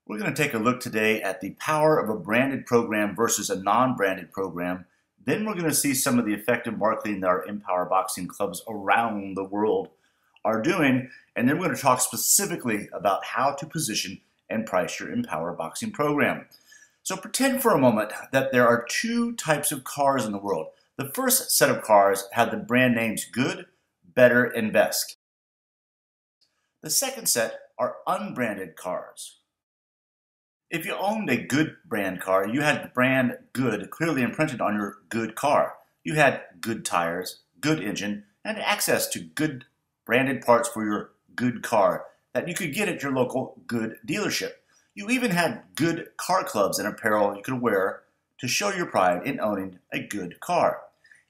We're going to take a look today at the power of a branded program versus a non-branded program. Then we're going to see some of the effective marketing that our Empower Boxing clubs around the world are doing. And then we're going to talk specifically about how to position and price your Empower Boxing program. So pretend for a moment that there are two types of cars in the world. The first set of cars have the brand names Good, Better, and Best. The second set are unbranded cars. If you owned a Good brand car, you had the brand Good clearly imprinted on your Good car. You had good tires, good engine, and access to good branded parts for your Good car that you could get at your local Good dealership. You even had good car clubs and apparel you could wear to show your pride in owning a good car.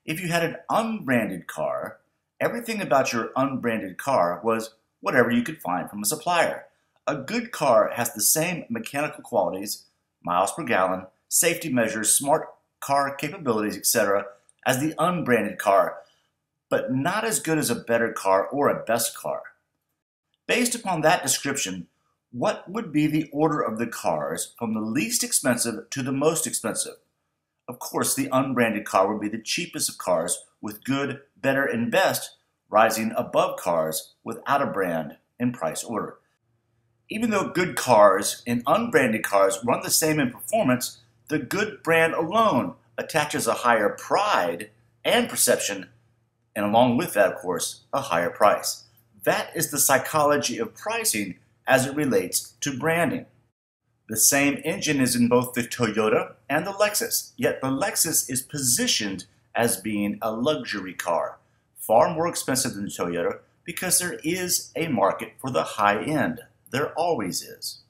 If you had an unbranded car, everything about your unbranded car was whatever you could find from a supplier. A good car has the same mechanical qualities, miles per gallon, safety measures, smart car capabilities, etc., as the unbranded car, but not as good as a better car or a best car. Based upon that description, what would be the order of the cars from the least expensive to the most expensive? Of course, the unbranded car would be the cheapest of cars, with Good, Better, and Best rising above cars without a brand in price order. Even though good cars and unbranded cars run the same in performance, the Good brand alone attaches a higher pride and perception, and along with that, of course, a higher price. That is the psychology of pricing as it relates to branding. The same engine is in both the Toyota and the Lexus, yet the Lexus is positioned as being a luxury car, far more expensive than the Toyota because there is a market for the high end. There always is.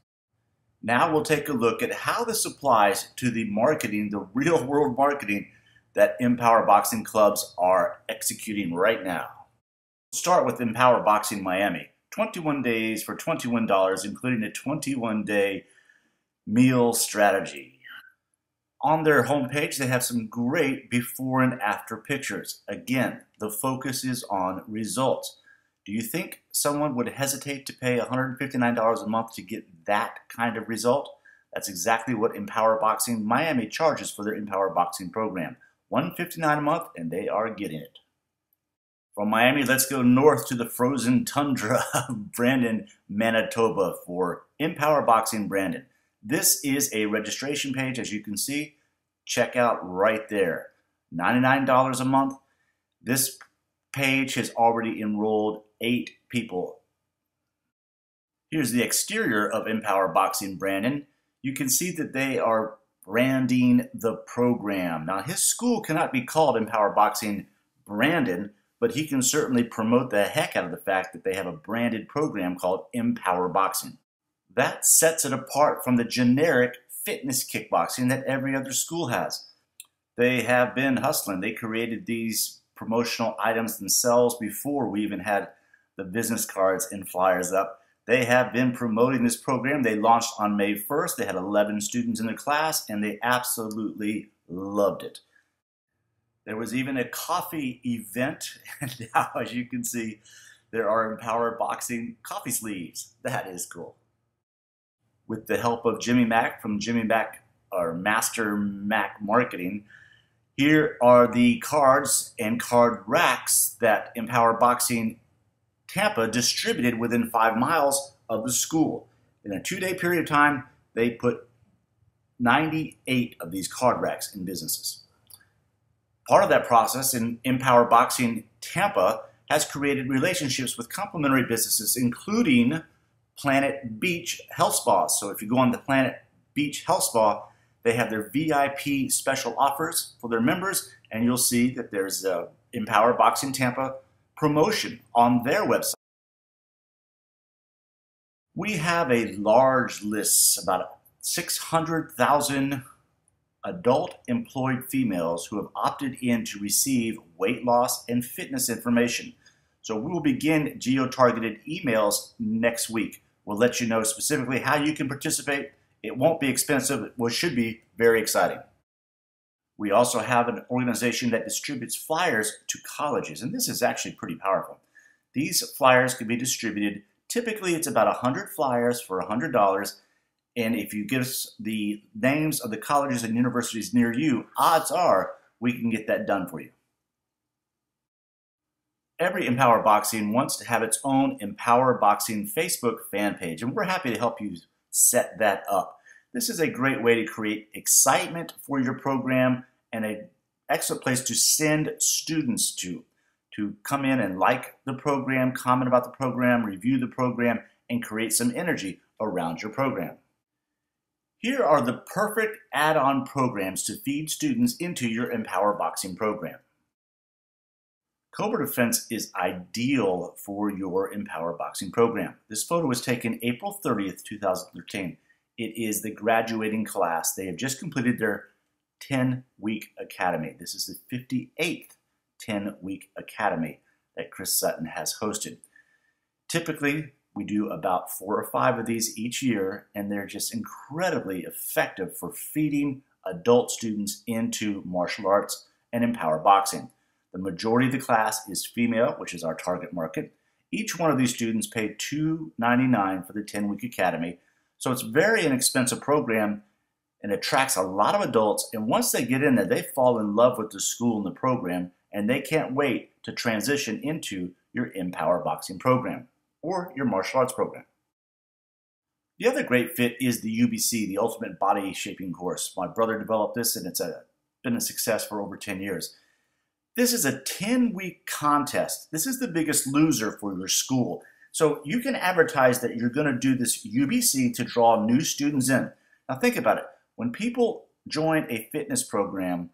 Now we'll take a look at how this applies to the marketing, the real world marketing that Empower Boxing clubs are executing right now. We'll start with Empower Boxing Miami. 21 days for $21, including a 21-day meal strategy. On their homepage, they have some great before and after pictures. Again, the focus is on results. Do you think someone would hesitate to pay $159 a month to get that kind of result? That's exactly what Empower Boxing Miami charges for their Empower Boxing program. $159 a month, and they are getting it. From Miami, let's go north to the frozen tundra of Brandon, Manitoba for Empower Boxing Brandon. This is a registration page, as you can see. Check out right there. $99 a month. This page has already enrolled 8 people. Here's the exterior of Empower Boxing Brandon. You can see that they are branding the program. Now, his school cannot be called Empower Boxing Brandon, but he can certainly promote the heck out of the fact that they have a branded program called Empower Boxing. That sets it apart from the generic fitness kickboxing that every other school has. They have been hustling. They created these promotional items themselves before we even had the business cards and flyers up. They have been promoting this program. They launched on May 1st. They had 11 students in their class, and they absolutely loved it. There was even a coffee event, and now, as you can see, there are Empower Boxing coffee sleeves. That is cool. With the help of Jimmy Mack from Jimmy Mack, or Master Mack Marketing, here are the cards and card racks that Empower Boxing Tampa distributed within 5 miles of the school. In a 2-day period of time, they put 98 of these card racks in businesses. Part of that process in Empower Boxing Tampa has created relationships with complementary businesses, including Planet Beach Health Spas. So if you go on the Planet Beach Health Spa, they have their VIP special offers for their members, and you'll see that there's a Empower Boxing Tampa promotion on their website. We have a large list, about 600,000 adult employed females who have opted in to receive weight loss and fitness information. So we will begin geo-targeted emails next week. We'll let you know specifically how you can participate. It won't be expensive, which should be very exciting. We also have an organization that distributes flyers to colleges, and this is actually pretty powerful. These flyers can be distributed. Typically, it's about 100 flyers for $100, And if you give us the names of the colleges and universities near you, odds are we can get that done for you. Every Empower Boxing wants to have its own Empower Boxing Facebook fan page, and we're happy to help you set that up. This is a great way to create excitement for your program and an excellent place to send students to come in and like the program, comment about the program, review the program, and create some energy around your program. Here are the perfect add-on programs to feed students into your Empower Boxing program. Cobra Defense is ideal for your Empower Boxing program. This photo was taken April 30th, 2013. It is the graduating class. They have just completed their 10-week academy. This is the 58th 10-week academy that Chris Sutton has hosted. Typically, we do about 4 or 5 of these each year, and they're just incredibly effective for feeding adult students into martial arts and Empower Boxing. The majority of the class is female, which is our target market. Each one of these students paid $2.99 for the 10-week academy. So it's a very inexpensive program and attracts a lot of adults. And once they get in there, they fall in love with the school and the program, and they can't wait to transition into your Empower Boxing program or your martial arts program. The other great fit is the UBC, the Ultimate Body Shaping Course. My brother developed this, and it's been a success for over 10 years. This is a 10-week contest. This is the biggest loser for your school. So you can advertise that you're going to do this UBC to draw new students in. Now think about it. When people join a fitness program,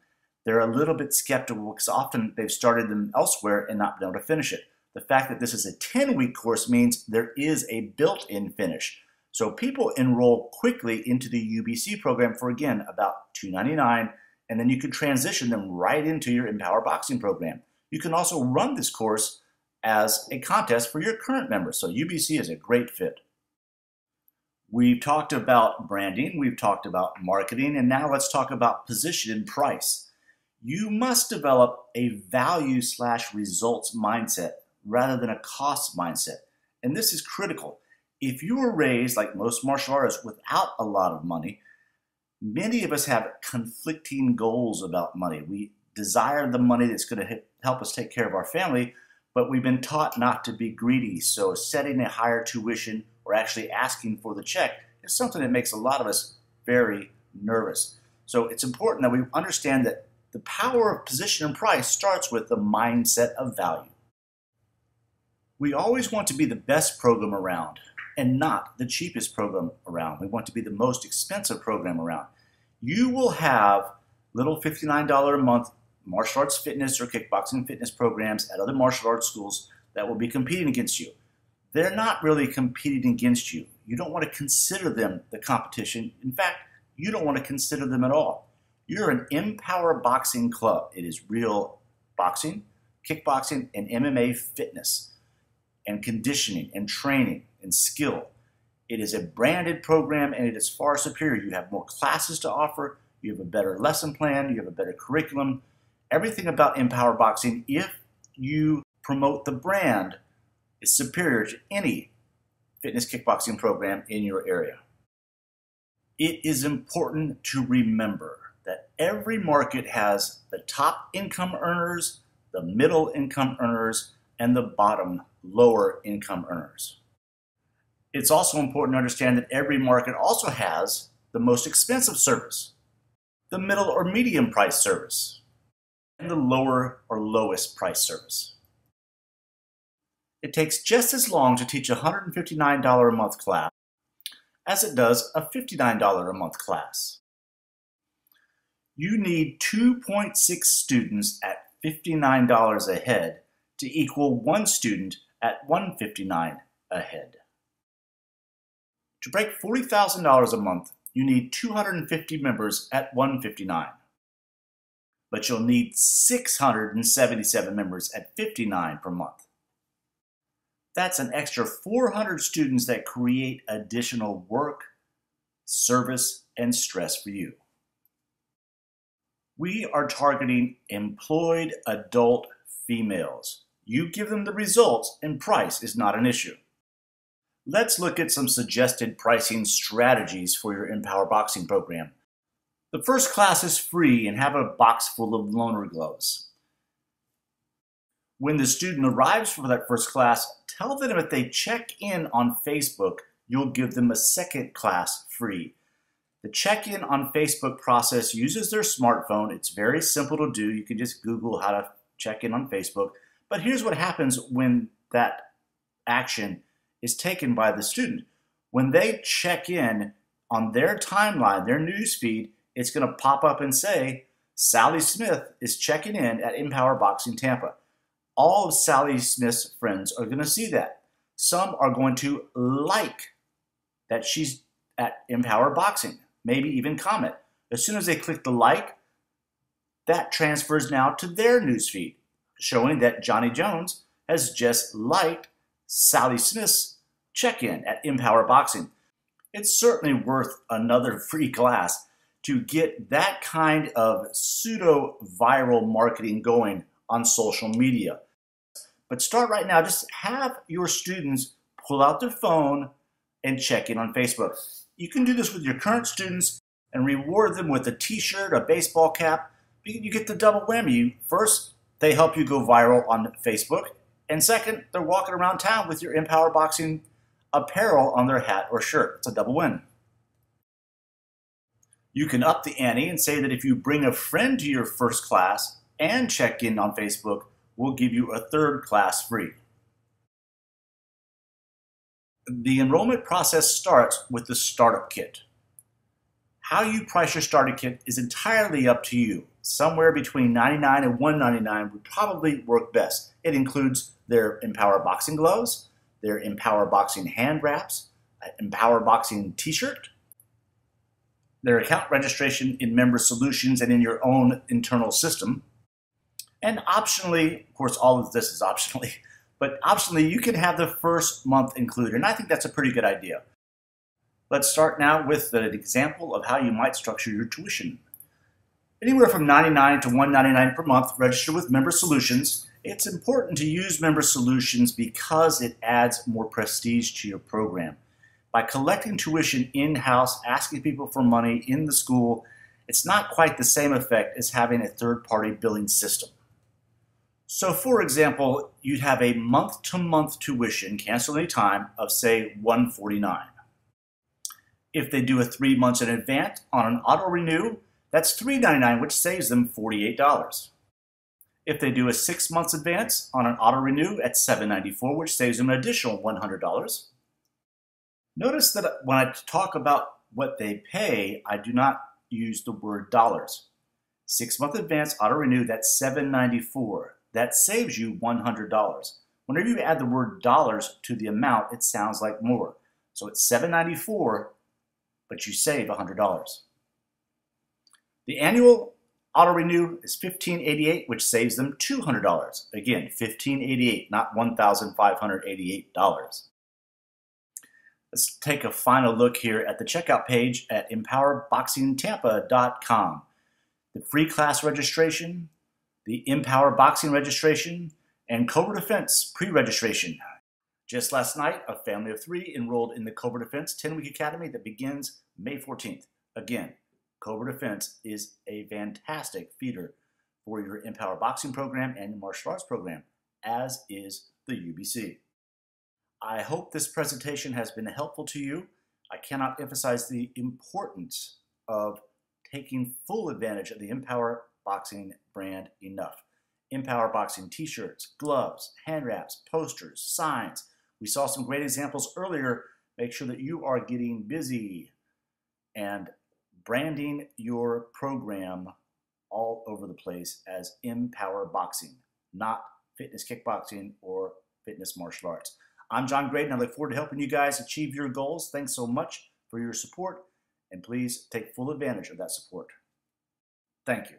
they're a little bit skeptical because often they've started them elsewhere and not been able to finish it. The fact that this is a 10-week course means there is a built-in finish. So people enroll quickly into the UBC program for, again, about $2.99. And then you can transition them right into your Empower Boxing program. You can also run this course as a contest for your current members. So UBC is a great fit. We've talked about branding, we've talked about marketing, and now let's talk about position and price. You must develop a value/results mindset rather than a cost mindset. And this is critical. If you were raised, like most martial artists, without a lot of money, many of us have conflicting goals about money. We desire the money that's going to help us take care of our family, but we've been taught not to be greedy. So setting a higher tuition or actually asking for the check is something that makes a lot of us very nervous. So it's important that we understand that the power of position and price starts with the mindset of value. We always want to be the best program around and not the cheapest program around. We want to be the most expensive program around. You will have little $59 a month martial arts fitness or kickboxing fitness programs at other martial arts schools that will be competing against you. They're not really competing against you. You don't want to consider them the competition. In fact, you don't want to consider them at all. You're an Empower Boxing club. It is real boxing, kickboxing, and MMA fitness and conditioning and training and skill. It is a branded program, and it is far superior. You have more classes to offer, you have a better lesson plan, you have a better curriculum. Everything about Empower Boxing, if you promote the brand, is superior to any fitness kickboxing program in your area. It is important to remember that every market has the top income earners, the middle income earners, and the bottom lower income earners. It's also important to understand that every market also has the most expensive service, the middle or medium price service, and the lower or lowest price service. It takes just as long to teach a $159 a month class as it does a $59 a month class. You need 2.6 students at $59 a head to equal 1 student at $159 a head. To break $40,000 a month, you need 250 members at $159. But you'll need 677 members at $59 per month. That's an extra 400 students that create additional work, service, and stress for you. We are targeting employed adult females. You give them the results, and price is not an issue. Let's look at some suggested pricing strategies for your Empower Boxing program. The first class is free and have a box full of loaner gloves. When the student arrives for that first class, tell them if they check in on Facebook, you'll give them a second class free. The check-in on Facebook process uses their smartphone. It's very simple to do. You can just Google how to check in on Facebook. But here's what happens when that action is taken by the student. When they check in on their timeline, their news feed, it's going to pop up and say, Sally Smith is checking in at Empower Boxing Tampa. All of Sally Smith's friends are going to see that. Some are going to like that she's at Empower Boxing, maybe even comment. As soon as they click the like, that transfers now to their newsfeed, showing that Johnny Jones has just liked Sally Smith's check-in at Empower Boxing. It's certainly worth another free class to get that kind of pseudo-viral marketing going on social media. But start right now. Just have your students pull out their phone and check in on Facebook. You can do this with your current students and reward them with a t-shirt, a baseball cap. You get the double whammy. First, they help you go viral on Facebook. And second, they're walking around town with your Empower Boxing apparel on their hat or shirt. It's a double win. You can up the ante and say that if you bring a friend to your first class and check in on Facebook, we'll give you a third class free. The enrollment process starts with the startup kit. How you price your starter kit is entirely up to you. Somewhere between $99 and $199 would probably work best. It includes their Empower Boxing gloves, their Empower Boxing hand wraps, an Empower Boxing t-shirt, their account registration in Member Solutions and in your own internal system, and optionally, of course all of this is optionally, but optionally you can have the first month included, and I think that's a pretty good idea. Let's start now with an example of how you might structure your tuition. Anywhere from $99 to $199 per month, register with Member Solutions. It's important to use Member Solutions because it adds more prestige to your program. By collecting tuition in-house, asking people for money in the school, it's not quite the same effect as having a third-party billing system. So for example, you'd have a month-to-month tuition, cancel any time, of say $149. If they do a 3 months in advance on an auto renew, that's $399, which saves them $48. If they do a 6 months advance on an auto renew at $794, which saves them an additional $100. Notice that when I talk about what they pay, I do not use the word dollars. 6 month advance auto renew, that's $794. That saves you $100. Whenever you add the word dollars to the amount, it sounds like more. So it's $794, but you save $100. The annual auto renew is $1,588, which saves them $200. Again, $1,588, not $1,588. Let's take a final look here at the checkout page at empowerboxingtampa.com. The free class registration, the Empower Boxing registration, and Cobra Defense pre-registration. Just last night, a family of 3 enrolled in the Cobra Defense 10-week academy that begins May 14th. Again, Cobra Defense is a fantastic feeder for your Empower Boxing program and your martial arts program, as is the UBC. I hope this presentation has been helpful to you. I cannot emphasize the importance of taking full advantage of the Empower Boxing brand enough. Empower Boxing t-shirts, gloves, hand wraps, posters, signs. We saw some great examples earlier. Make sure that you are getting busy and branding your program all over the place as Empower Boxing, not fitness kickboxing or fitness martial arts. I'm John Graydon. I look forward to helping you guys achieve your goals. Thanks so much for your support, and please take full advantage of that support. Thank you.